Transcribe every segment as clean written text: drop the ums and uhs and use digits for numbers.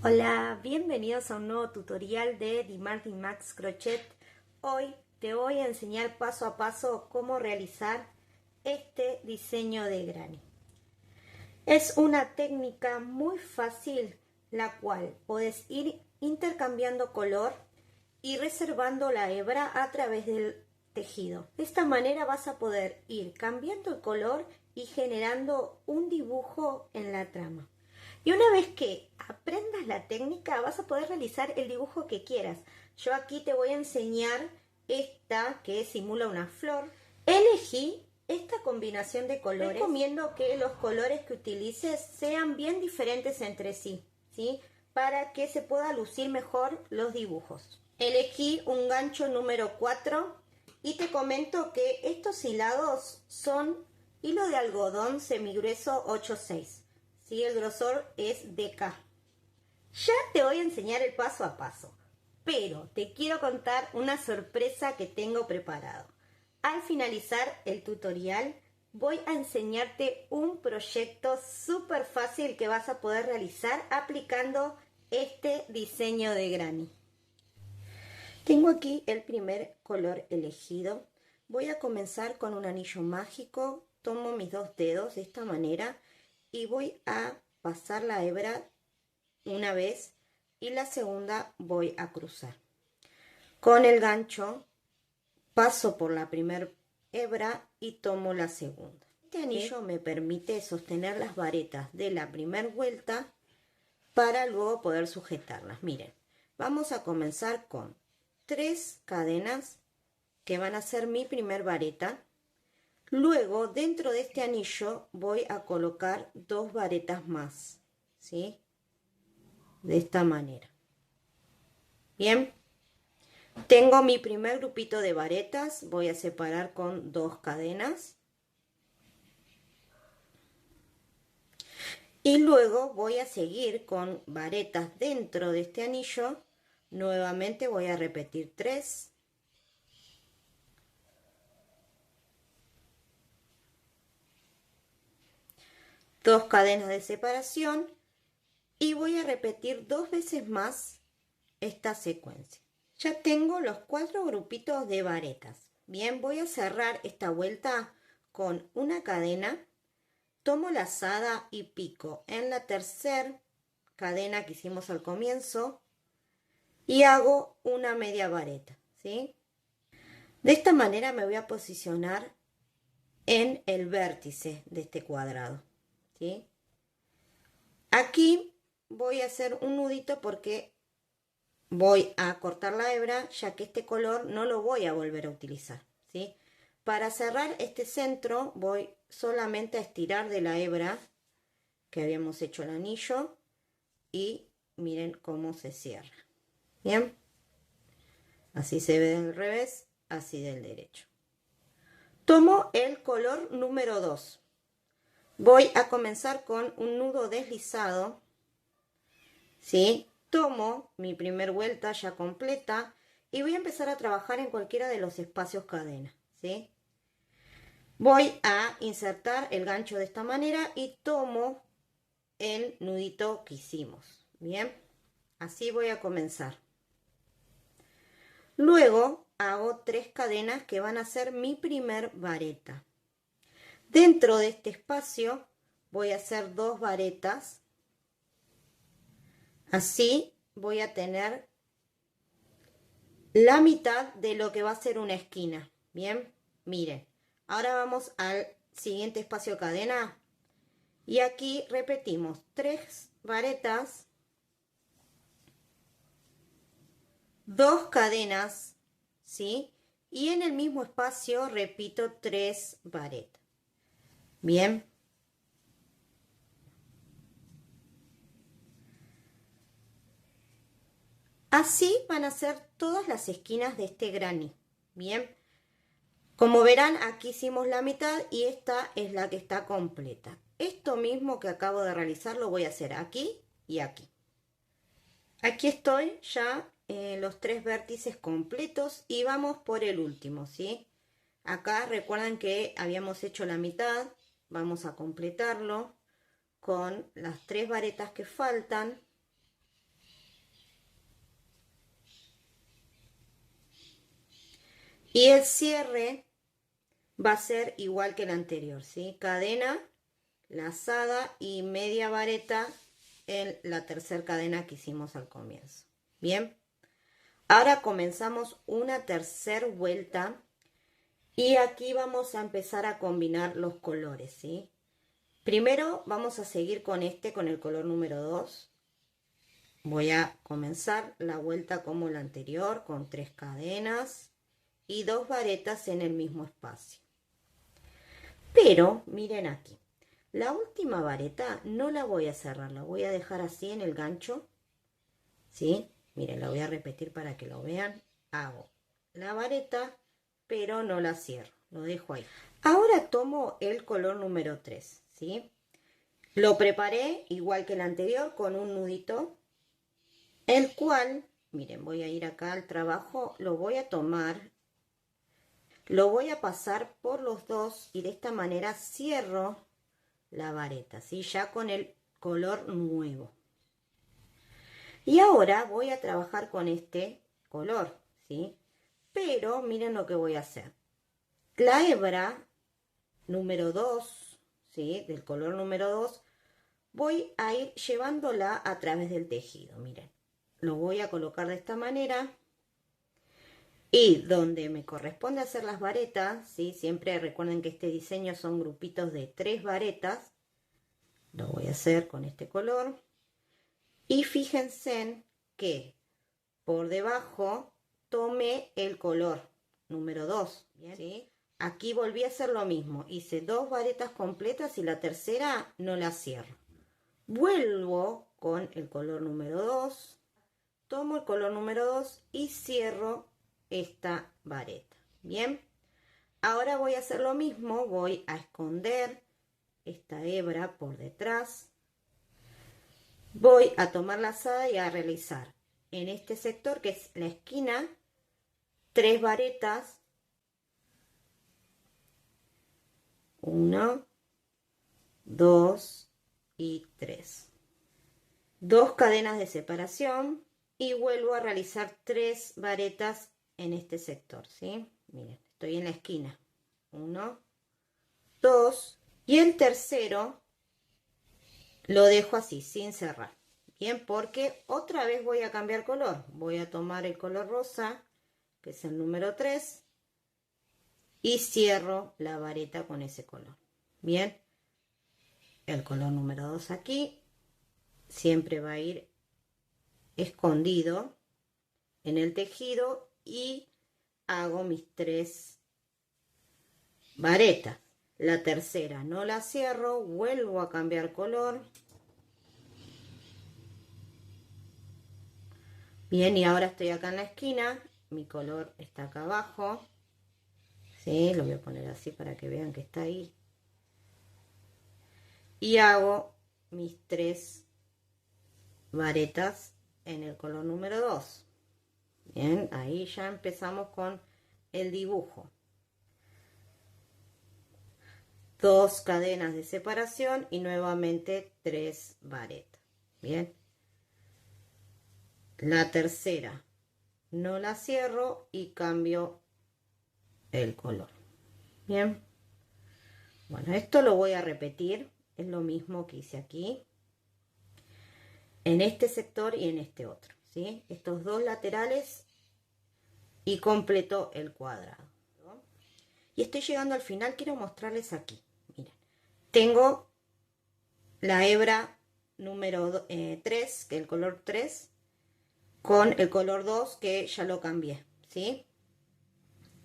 Hola, bienvenidos a un nuevo tutorial de Martin Max Crochet. Hoy te voy a enseñar paso a paso cómo realizar este diseño de granny. Es una técnica muy fácil, la cual puedes ir intercambiando color y reservando la hebra a través del tejido. De esta manera vas a poder ir cambiando el color y generando un dibujo en la trama. Y una vez que aprendas la técnica vas a poder realizar el dibujo que quieras. Yo aquí te voy a enseñar esta que simula una flor. Elegí esta combinación de colores. Recomiendo que los colores que utilices sean bien diferentes entre sí, ¿sí? Para que se pueda lucir mejor los dibujos. Elegí un gancho número 4 y te comento que estos hilados son hilo de algodón semigrueso 8/6. ¿Sí? El grosor es DK. Ya te voy a enseñar el paso a paso, pero te quiero contar una sorpresa que tengo preparado. Al finalizar el tutorial voy a enseñarte un proyecto súper fácil que vas a poder realizar aplicando este diseño de granny. Tengo aquí el primer color elegido. Voy a comenzar con un anillo mágico. Tomo mis dos dedos de esta manera y voy a pasar la hebra una vez y la segunda voy a cruzar. Con el gancho paso por la primera hebra y tomo la segunda. Este anillo me permite sostener las varetas de la primera vuelta para luego poder sujetarlas. Miren, vamos a comenzar con 3 cadenas que van a ser mi primer vareta. Luego, dentro de este anillo voy a colocar 2 varetas más, ¿sí? De esta manera. Bien, tengo mi primer grupito de varetas, voy a separar con 2 cadenas. Y luego voy a seguir con varetas dentro de este anillo. Nuevamente voy a repetir 3. Dos cadenas de separación y voy a repetir 2 veces más esta secuencia. Ya tengo los 4 grupitos de varetas. Bien, voy a cerrar esta vuelta con una cadena, tomo lazada y pico en la tercera cadena que hicimos al comienzo y hago una media vareta, ¿sí? De esta manera me voy a posicionar en el vértice de este cuadrado, ¿sí? Aquí voy a hacer un nudito porque voy a cortar la hebra, ya que este color no lo voy a volver a utilizar, ¿sí? Para cerrar este centro voy solamente a estirar de la hebra que habíamos hecho el anillo y miren cómo se cierra. Bien, así se ve del revés, así del derecho. Tomo el color número 2. Voy a comenzar con un nudo deslizado, ¿sí? Tomo mi primer vuelta ya completa y voy a empezar a trabajar en cualquiera de los espacios cadena, ¿sí? Voy a insertar el gancho de esta manera y tomo el nudito que hicimos, ¿bien? Así voy a comenzar. Luego hago 3 cadenas que van a ser mi primer vareta. Dentro de este espacio voy a hacer 2 varetas. Así voy a tener la mitad de lo que va a ser una esquina. Bien, miren. Ahora vamos al siguiente espacio cadena. Y aquí repetimos 3 varetas, 2 cadenas, ¿sí? Y en el mismo espacio repito 3 varetas. Bien. Así van a ser todas las esquinas de este granny. Bien. Como verán, aquí hicimos la mitad y esta es la que está completa. Esto mismo que acabo de realizar lo voy a hacer aquí y aquí. Aquí estoy ya los 3 vértices completos y vamos por el último, ¿sí? Acá recuerden que habíamos hecho la mitad, vamos a completarlo con las 3 varetas que faltan. Y el cierre va a ser igual que el anterior, ¿sí? Cadena, lazada y media vareta en la tercera cadena que hicimos al comienzo. Bien, ahora comenzamos una tercera vuelta y aquí vamos a empezar a combinar los colores, ¿sí? Primero vamos a seguir con con el color número 2. Voy a comenzar la vuelta como la anterior, con 3 cadenas y 2 varetas en el mismo espacio. Pero miren aquí, la última vareta no la voy a cerrar, la voy a dejar así en el gancho, ¿sí? Miren, la voy a repetir para que lo vean. Hago la vareta, pero no la cierro, lo dejo ahí. Ahora tomo el color número 3, ¿sí? Lo preparé igual que el anterior con un nudito, el cual, miren, voy a ir acá al trabajo, lo voy a tomar, lo voy a pasar por los dos y de esta manera cierro la vareta, ¿sí? Ya con el color nuevo. Y ahora voy a trabajar con este color, ¿sí? Pero miren lo que voy a hacer. La hebra número 2, ¿sí? Del color número 2, voy a ir llevándola a través del tejido, miren. Lo voy a colocar de esta manera. Y donde me corresponde hacer las varetas, ¿sí? Siempre recuerden que este diseño son grupitos de 3 varetas. Lo voy a hacer con este color. Y fíjense que por debajo tomé el color número 2. ¿Bien? ¿Sí? Aquí volví a hacer lo mismo. Hice 2 varetas completas y la tercera no la cierro. Vuelvo con el color número 2. Tomo el color número 2 y cierro esta vareta. Bien, ahora voy a hacer lo mismo, voy a esconder esta hebra por detrás, voy a tomar la lazada y a realizar en este sector, que es la esquina, 3 varetas, 1, 2 y 3, 2 cadenas de separación y vuelvo a realizar 3 varetas en este sector, ¿sí? Miren, estoy en la esquina, 1, 2 y el tercero lo dejo así, sin cerrar. Bien, porque otra vez voy a cambiar color. Voy a tomar el color rosa, que es el número 3, y cierro la vareta con ese color. Bien, el color número 2 aquí siempre va a ir escondido en el tejido y hago mis 3 varetas. La tercera no la cierro, vuelvo a cambiar color. Bien, y ahora estoy acá en la esquina, mi color está acá abajo, ¿sí? Lo voy a poner así para que vean que está ahí. Y hago mis 3 varetas en el color número 2. Bien, ahí ya empezamos con el dibujo. 2 cadenas de separación y nuevamente 3 varetas. Bien. La tercera no la cierro y cambio el color. Bien. Bueno, esto lo voy a repetir. Es lo mismo que hice aquí. En este sector y en este otro. ¿Sí? Estos 2 laterales y completo el cuadrado. Y estoy llegando al final. Quiero mostrarles aquí. Miren. Tengo la hebra número 3, que es el color 3, con el color 2 que ya lo cambié. ¿Sí?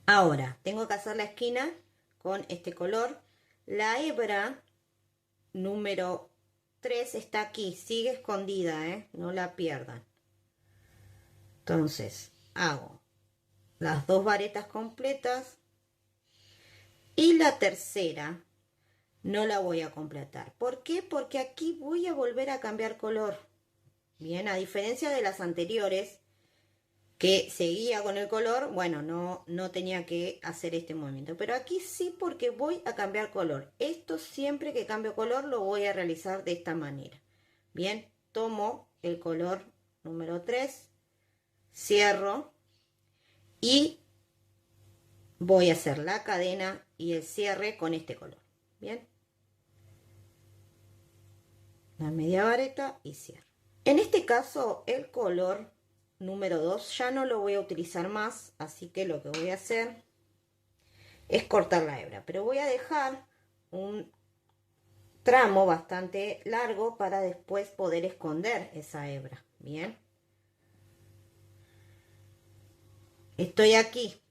Ahora, tengo que hacer la esquina con este color. La hebra número 3 está aquí, sigue escondida, no la pierdan. Entonces, hago las 2 varetas completas y la tercera no la voy a completar. ¿Por qué? Porque aquí voy a volver a cambiar color. Bien, a diferencia de las anteriores, que seguía con el color, bueno, no tenía que hacer este movimiento. Pero aquí sí, porque voy a cambiar color. Esto siempre que cambio color lo voy a realizar de esta manera. Bien, tomo el color número 3, cierro y voy a hacer la cadena y el cierre con este color. Bien, la media vareta y cierro. En este caso el color número 2 ya no lo voy a utilizar más, así que lo que voy a hacer es cortar la hebra, pero voy a dejar un tramo bastante largo para después poder esconder esa hebra. Bien, estoy aquí.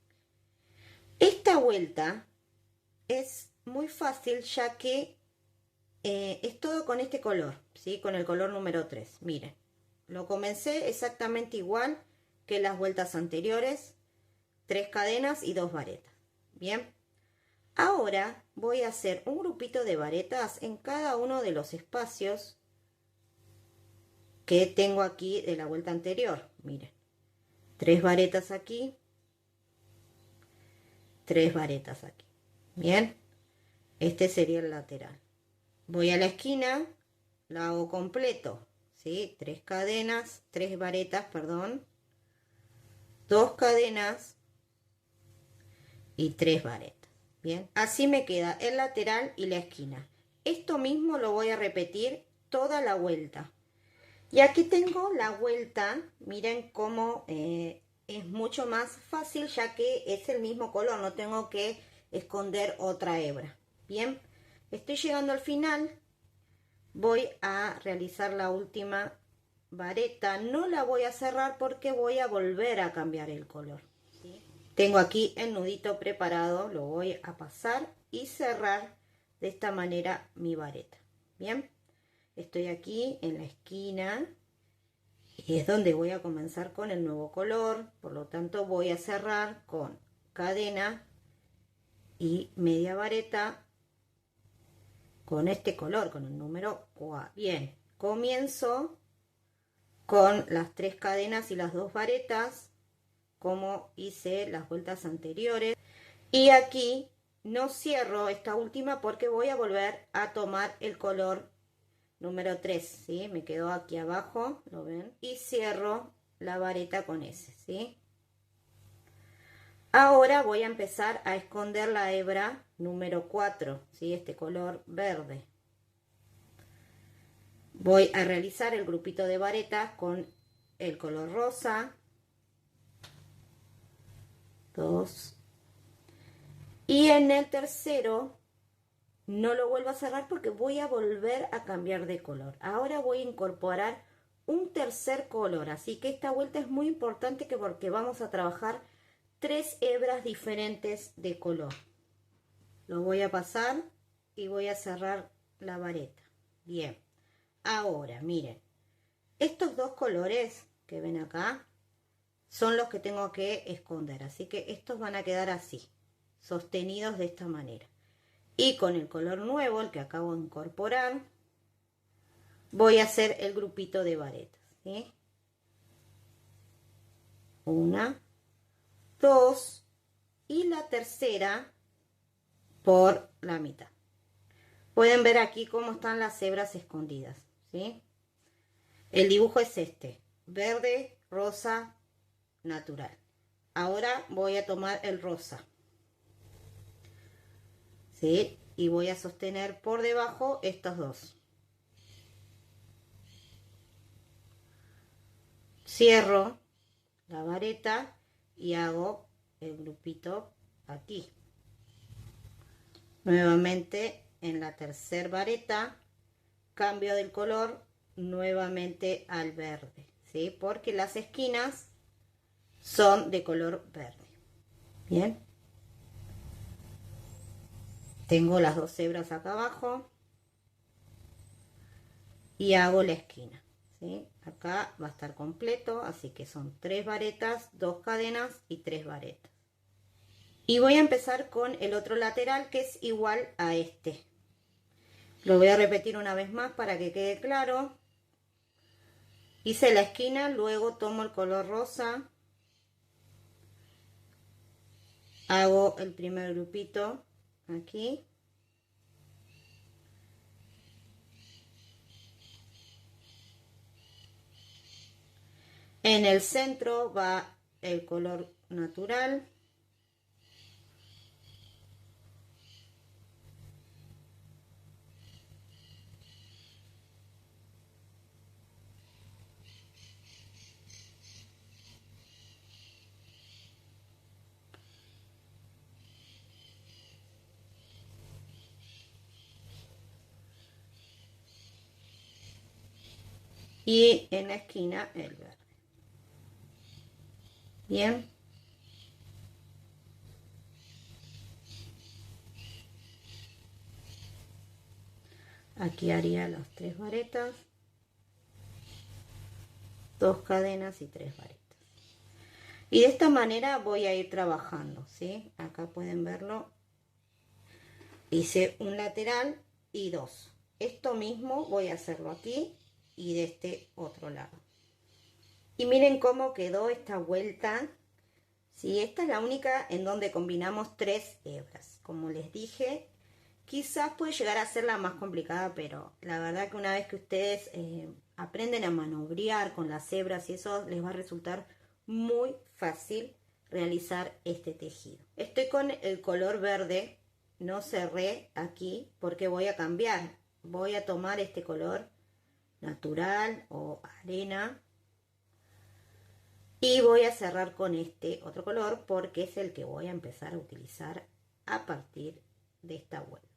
Esta vuelta es muy fácil ya que es todo con este color, ¿sí? Con el color número 3. Miren, lo comencé exactamente igual que las vueltas anteriores, 3 cadenas y 2 varetas. Bien, ahora voy a hacer un grupito de varetas en cada uno de los espacios que tengo aquí de la vuelta anterior. Miren, 3 varetas aquí, 3 varetas aquí. Bien, este sería el lateral. Voy a la esquina, la hago completo, ¿sí? 3 cadenas, 3 varetas, perdón, 2 cadenas y 3 varetas. Bien, así me queda el lateral y la esquina. Esto mismo lo voy a repetir toda la vuelta. Y aquí tengo la vuelta, miren cómo es mucho más fácil ya que es el mismo color, no tengo que esconder otra hebra. Bien, estoy llegando al final. Voy a realizar la última vareta, no la voy a cerrar porque voy a volver a cambiar el color. ¿Sí? Tengo aquí el nudito preparado, lo voy a pasar y cerrar de esta manera mi vareta. Bien, estoy aquí en la esquina y es donde voy a comenzar con el nuevo color, por lo tanto voy a cerrar con cadena y media vareta con este color, con el número 4. Bien, comienzo con las 3 cadenas y las 2 varetas, como hice las vueltas anteriores. Y aquí no cierro esta última porque voy a volver a tomar el color número 3, ¿sí? Me quedó aquí abajo, ¿lo ven? Y cierro la vareta con ese, ¿sí? Ahora voy a empezar a esconder la hebra número 4, ¿sí? Este color verde. Voy a realizar el grupito de varetas con el color rosa. 2. Y en el tercero no lo vuelvo a cerrar porque voy a volver a cambiar de color. Ahora voy a incorporar un tercer color. Así que esta vuelta es muy importante porque vamos a trabajar 3 hebras diferentes de color. Lo voy a pasar y voy a cerrar la vareta. Bien. Ahora, miren. Estos 2 colores que ven acá son los que tengo que esconder. Así que estos van a quedar así, sostenidos de esta manera. Y con el color nuevo, el que acabo de incorporar, voy a hacer el grupito de varetas, ¿sí? 1, 2 y la tercera por la mitad. Pueden ver aquí cómo están las hebras escondidas, ¿sí? El dibujo es este, verde, rosa, natural. Ahora voy a tomar el rosa, ¿sí? Y voy a sostener por debajo estos 2. Cierro la vareta y hago el grupito aquí. Nuevamente en la tercera vareta cambio del color nuevamente al verde, ¿sí? Porque las esquinas son de color verde. Bien. Tengo las 2 hebras acá abajo y hago la esquina, ¿sí? Acá va a estar completo, así que son 3 varetas, 2 cadenas y 3 varetas. Y voy a empezar con el otro lateral que es igual a este. Lo voy a repetir una vez más para que quede claro. Hice la esquina, luego tomo el color rosa, hago el primer grupito aquí. En el centro va el color natural. y en la esquina el verde. Bien. Aquí haría las 3 varetas, 2 cadenas y 3 varetas. Y de esta manera voy a ir trabajando, ¿sí? Acá pueden verlo. Hice un lateral y 2. Esto mismo voy a hacerlo aquí y de este otro lado. Y miren cómo quedó esta vuelta. Sí, esta es la única en donde combinamos 3 hebras. Como les dije, quizás puede llegar a ser la más complicada, pero la verdad que una vez que ustedes aprenden a manobrear con las hebras y eso, les va a resultar muy fácil realizar este tejido. Estoy con el color verde, no cerré aquí porque voy a cambiar. Voy a tomar este color natural o arena y voy a cerrar con este otro color porque es el que voy a empezar a utilizar a partir de esta vuelta.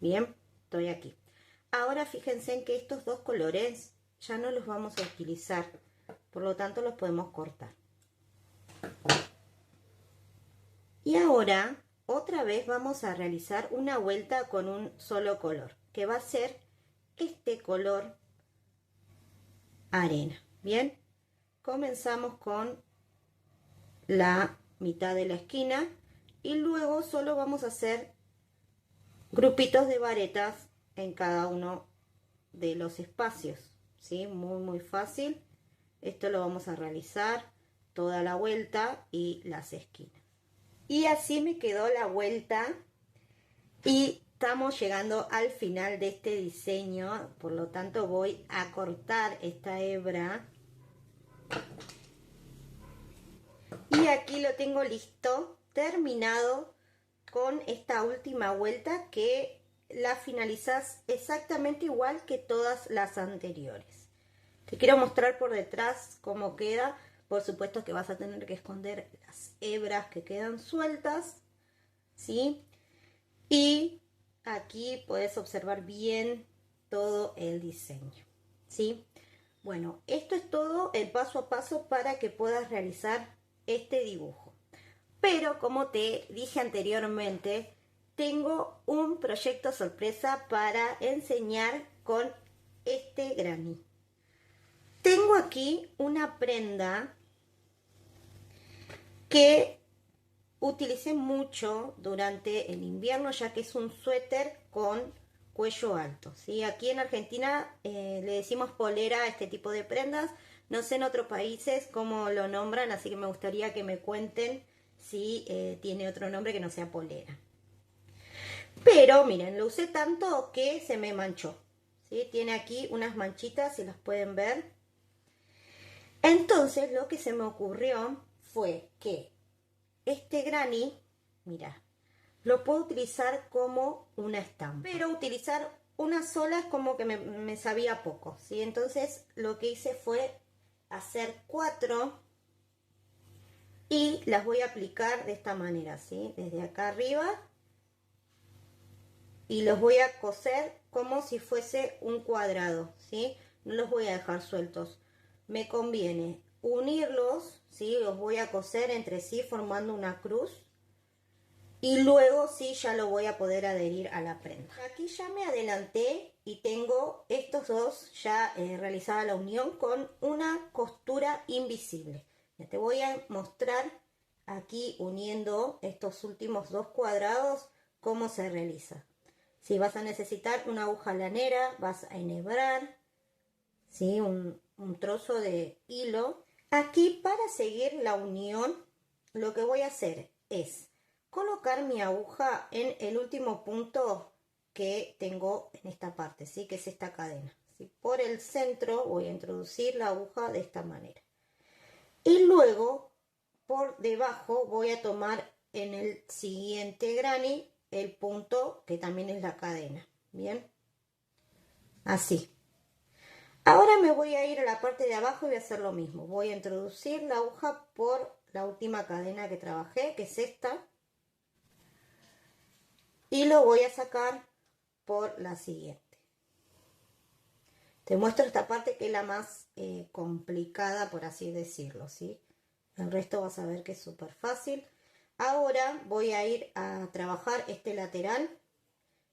Bien, estoy aquí. Ahora fíjense en que estos dos colores ya no los vamos a utilizar, por lo tanto los podemos cortar. Y ahora otra vez vamos a realizar una vuelta con un solo color, que va a ser este color arena. Bien, comenzamos con la mitad de la esquina y luego solo vamos a hacer grupitos de varetas en cada uno de los espacios, ¿sí? Muy fácil. Esto lo vamos a realizar toda la vuelta y las esquinas. Y así me quedó la vuelta y estamos llegando al final de este diseño, por lo tanto voy a cortar esta hebra. Y aquí lo tengo listo, terminado con esta última vuelta que la finalizas exactamente igual que todas las anteriores. Te quiero mostrar por detrás cómo queda. Por supuesto que vas a tener que esconder las hebras que quedan sueltas, ¿sí? Y aquí puedes observar bien todo el diseño, ¿sí? Bueno, esto es todo el paso a paso para que puedas realizar este dibujo. Pero como te dije anteriormente, tengo un proyecto sorpresa para enseñar con este granny. Tengo aquí una prenda que utilicé mucho durante el invierno, ya que es un suéter con cuello alto, ¿sí? Aquí en Argentina le decimos polera a este tipo de prendas. No sé en otros países cómo lo nombran, así que me gustaría que me cuenten si tiene otro nombre que no sea polera. Pero miren, lo usé tanto que se me manchó, ¿sí? Tiene aquí unas manchitas, si las pueden ver. Entonces lo que se me ocurrió fue que este granny, mira, lo puedo utilizar como una estampa. Pero utilizar una sola es como que me sabía poco, ¿sí? Entonces lo que hice fue hacer 4 y las voy a aplicar de esta manera, ¿sí? Desde acá arriba. Y los voy a coser como si fuese un cuadrado, ¿sí? No los voy a dejar sueltos. Me conviene unirlos, ¿sí? Los voy a coser entre sí formando una cruz. Y luego sí ya lo voy a poder adherir a la prenda. Aquí ya me adelanté y tengo estos dos ya realizada la unión con una costura invisible. Ya te voy a mostrar aquí uniendo estos últimos 2 cuadrados cómo se realiza. Si vas a necesitar una aguja lanera, vas a enhebrar, ¿sí? un trozo de hilo. Aquí para seguir la unión lo que voy a hacer es colocar mi aguja en el último punto que tengo en esta parte, ¿sí? Que es esta cadena, ¿sí? Por el centro voy a introducir la aguja de esta manera. Y luego por debajo voy a tomar en el siguiente granny el punto que también es la cadena. Bien, así. Ahora me voy a ir a la parte de abajo y voy a hacer lo mismo. Voy a introducir la aguja por la última cadena que trabajé, que es esta. Y lo voy a sacar por la siguiente. Te muestro esta parte que es la más complicada, por así decirlo, ¿sí? El resto vas a ver que es súper fácil. Ahora voy a ir a trabajar este lateral.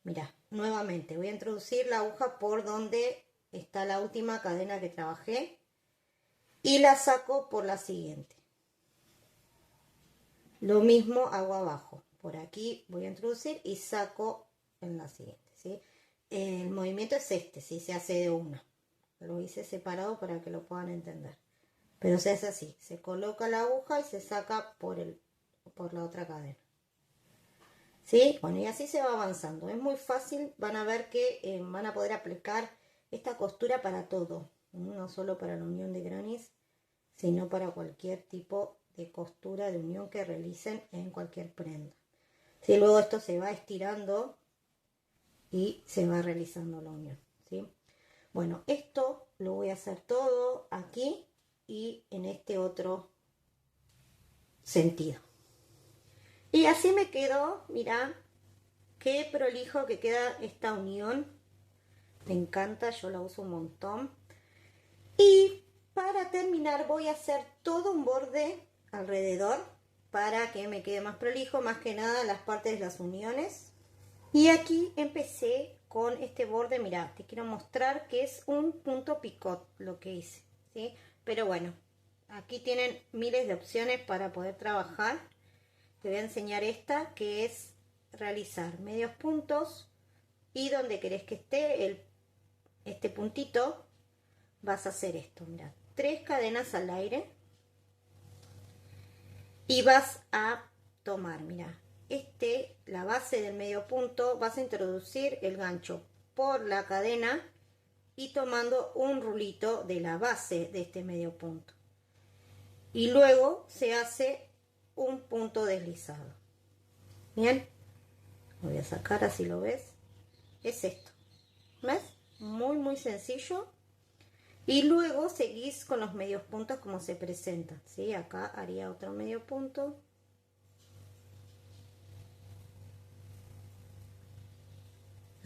Mira, nuevamente voy a introducir la aguja por donde está la última cadena que trabajé y la saco por la siguiente. Lo mismo hago abajo. Por aquí voy a introducir y saco en la siguiente, ¿sí? El movimiento es este, ¿sí? Se hace de una. Lo hice separado para que lo puedan entender. Pero se hace así. Se coloca la aguja y se saca por la otra cadena. ¿Sí? Bueno, y así se va avanzando. Es muy fácil. Van a ver que van a poder aplicar esta costura para todo. No solo para la unión de granis, sino para cualquier tipo de costura de unión que realicen en cualquier prenda. ¿Sí? Luego esto se va estirando y se va realizando la unión, ¿sí? Bueno, esto lo voy a hacer todo aquí y en este otro sentido. Y así me quedó, mirá, qué prolijo que queda esta unión. Me encanta, yo la uso un montón. Y para terminar voy a hacer todo un borde alrededor para que me quede más prolijo, más que nada las partes de las uniones. Y aquí empecé con este borde, mirá, te quiero mostrar que es un punto picot lo que hice, ¿sí? Pero bueno, aquí tienen miles de opciones para poder trabajar. Te voy a enseñar esta, que es realizar medios puntos y donde querés que esté este puntito, vas a hacer esto, mirá, 3 cadenas al aire y vas a tomar, mira, la base del medio punto, vas a introducir el gancho por la cadena y tomando un rulito de la base de este medio punto. Y luego se hace un punto deslizado. Bien, lo voy a sacar así lo ves. Es esto. ¿Ves? Muy, muy sencillo. Y luego seguís con los medios puntos como se presentan, ¿sí? Acá haría otro medio punto.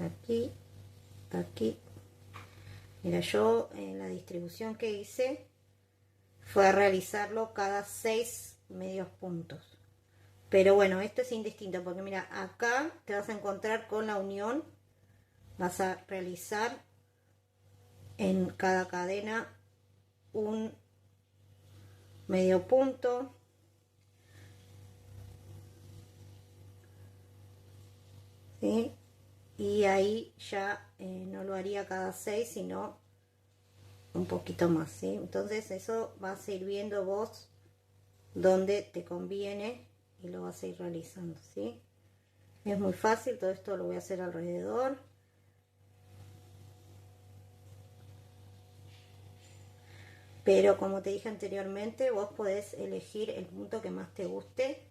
Aquí, aquí. Mira, yo en la distribución que hice fue a realizarlo cada 6 medios puntos. Pero bueno, esto es indistinto porque mira, acá te vas a encontrar con la unión. Vas a realizar en cada cadena un medio punto. ¿Sí? Y ahí ya no lo haría cada 6, sino un poquito más, ¿sí? Entonces eso vas a ir viendo vos dónde te conviene y lo vas a ir realizando, ¿sí? Es muy fácil, todo esto lo voy a hacer alrededor. Pero como te dije anteriormente, vos podés elegir el punto que más te guste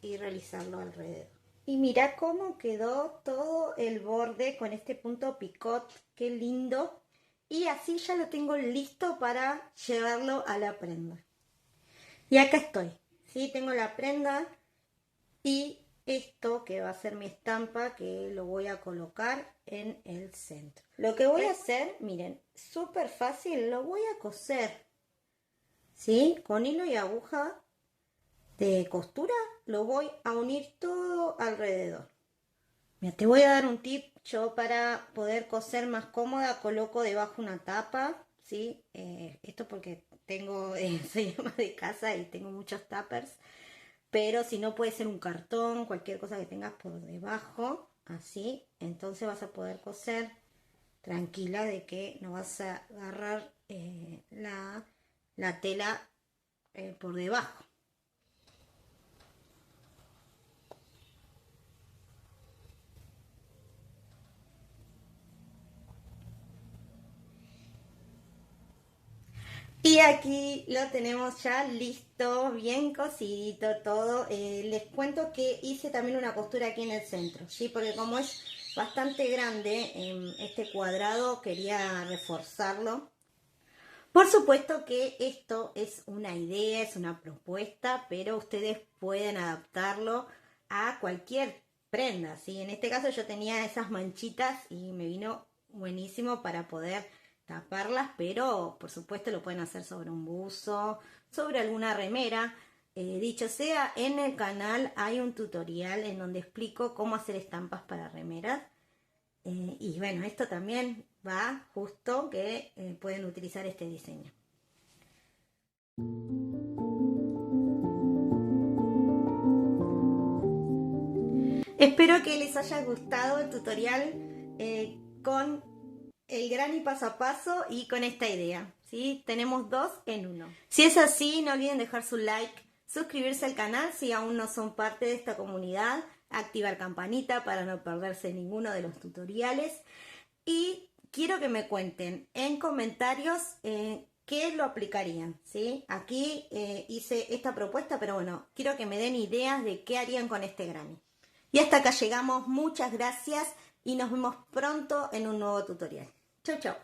y realizarlo alrededor. Y mira cómo quedó todo el borde con este punto picot, qué lindo. Y así ya lo tengo listo para llevarlo a la prenda. Y acá estoy, ¿sí? Tengo la prenda y esto que va a ser mi estampa, que lo voy a colocar en el centro. Lo que voy a hacer, miren, súper fácil, lo voy a coser, ¿sí? Con hilo y aguja de costura lo voy a unir todo alrededor. Mira, te voy a dar un tip. Yo para poder coser más cómoda coloco debajo una tapa, ¿sí? Esto porque soy ama de casa y tengo muchos tuppers, pero si no puede ser un cartón, cualquier cosa que tengas por debajo, así, entonces vas a poder coser tranquila de que no vas a agarrar la tela por debajo. Y aquí lo tenemos ya listo, bien cosidito todo. Les cuento que hice también una costura aquí en el centro, ¿sí? Porque como es bastante grande este cuadrado, quería reforzarlo. Por supuesto que esto es una idea, es una propuesta, pero ustedes pueden adaptarlo a cualquier prenda, ¿sí? En este caso yo tenía esas manchitas y me vino buenísimo para poder taparlas, pero por supuesto lo pueden hacer sobre un buzo, sobre alguna remera. Dicho sea, en el canal hay un tutorial en donde explico cómo hacer estampas para remeras. Y bueno, esto también va justo que pueden utilizar este diseño. Espero que les haya gustado el tutorial con el granny paso a paso y con esta idea, ¿sí? Tenemos 2 en 1. Si es así, no olviden dejar su like, suscribirse al canal si aún no son parte de esta comunidad, activar campanita para no perderse ninguno de los tutoriales y quiero que me cuenten en comentarios qué lo aplicarían, ¿sí? Aquí hice esta propuesta, pero bueno, quiero que me den ideas de qué harían con este granny. Y hasta acá llegamos, muchas gracias y nos vemos pronto en un nuevo tutorial. Chau, chau.